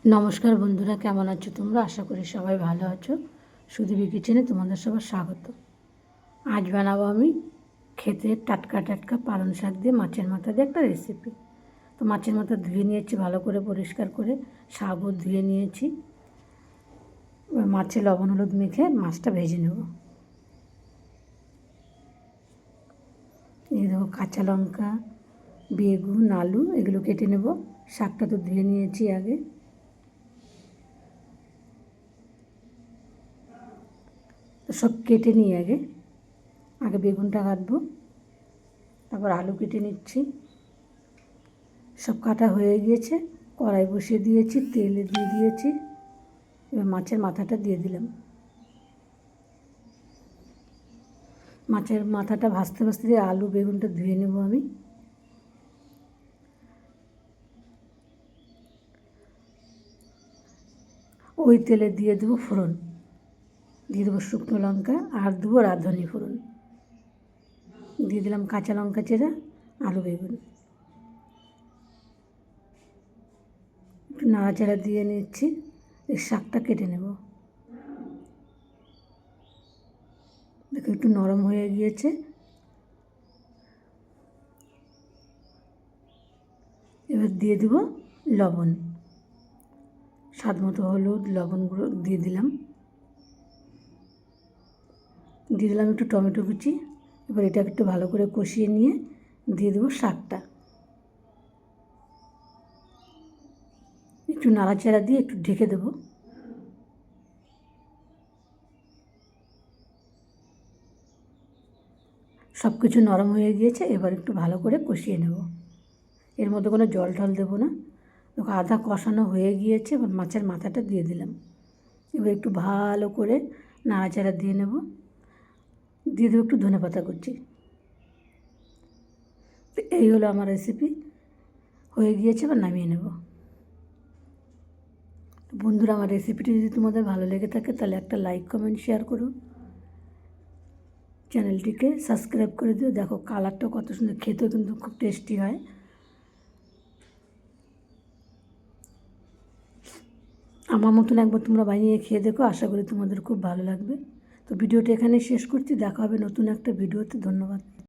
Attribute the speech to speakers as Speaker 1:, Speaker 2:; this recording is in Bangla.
Speaker 1: নমস্কার বন্ধুরা, কেমন আছো তোমরা? আশা করি সবাই ভালো আছো। সুদীপী কিচেনে তোমাদের সবার স্বাগত। আজ বানাবো আমি খেতে টাটকা টাটকা পালং শাক দিয়ে মাছের মাথা দিয়ে একটা রেসিপি। তো মাছের মাথা ধুয়ে নিয়েছি ভালো করে, পরিষ্কার করে, শাকও ধুয়ে নিয়েছি। মাছে লবণ হলুদ মেখে মাছটা ভেজে নেব। এই দেখো কাঁচা লঙ্কা, বেগুন, আলু এগুলো কেটে নেব। শাকটা তো ধুয়ে নিয়েছি আগে। তো সব কেটে নিই আগে বেগুনটা কাটবো, তারপর আলু কেটে নিচ্ছি। সব কাটা হয়ে গিয়েছে, কড়াই বসিয়ে দিয়েছি, তেল দিয়ে দিয়েছি। এবার মাছের মাথাটা দিয়ে দিলাম। মাছের মাথাটা ভাজতে ভাজতে দিয়ে আলু বেগুনটা ধুয়ে নেব আমি। ওই তেলে দিয়ে দেবো ফোড়ন, দিয়ে দেবো শুকনো লঙ্কা আর দেবো রাঁধুনি ফোড়ন, দিয়ে দিলাম কাঁচা লঙ্কা চেরা, আলু বেগুন একটু নাড়াচাড়া দিয়ে নিচ্ছি। এই শাকটা কেটে নেব। দেখো একটু নরম হয়ে গিয়েছে। এবার দিয়ে দেবো লবণ, স্বাদ মতো হলুদ, লবণ গুঁড়ো দিয়ে দিলাম। একটু টমেটো কুচি। এবার এটাকে একটু ভালো করে কষিয়ে নিয়ে দিয়ে দেবো শাকটা। একটু নাড়াচাড়া দিয়ে একটু ঢেকে দেবো। সব কিছু নরম হয়ে গিয়েছে, এবার একটু ভালো করে কষিয়ে নেব। এর মধ্যে কোনো জল টল দেবো না। আধা কষানো হয়ে গিয়েছে, এবার মাছের মাথাটা দিয়ে দিলাম। এবার একটু ভালো করে নাড়াচাড়া দিয়ে নেব। দিয়ে দেবো একটু ধনেপাতা কুচি। এই হলো আমার রেসিপি, হয়ে গিয়েছে, এবার নামিয়ে নেব। বন্ধুরা, আমার রেসিপিটি যদি তোমাদের ভালো লেগে থাকে তাহলে একটা লাইক কমেন্ট শেয়ার করো, চ্যানেলটিকে সাবস্ক্রাইব করে দিও। দেখো কালারটা কত সুন্দর, খেতেও কিন্তু খুব টেস্টি হয়। আমার মতন একবার তোমরা বানিয়ে খেয়ে দেখো, আশা করি তোমাদের খুব ভালো লাগবে। তো ভিডিওটা এখানে শেষ করছি, দেখা হবে নতুন একটা ভিডিওতে। ধন্যবাদ।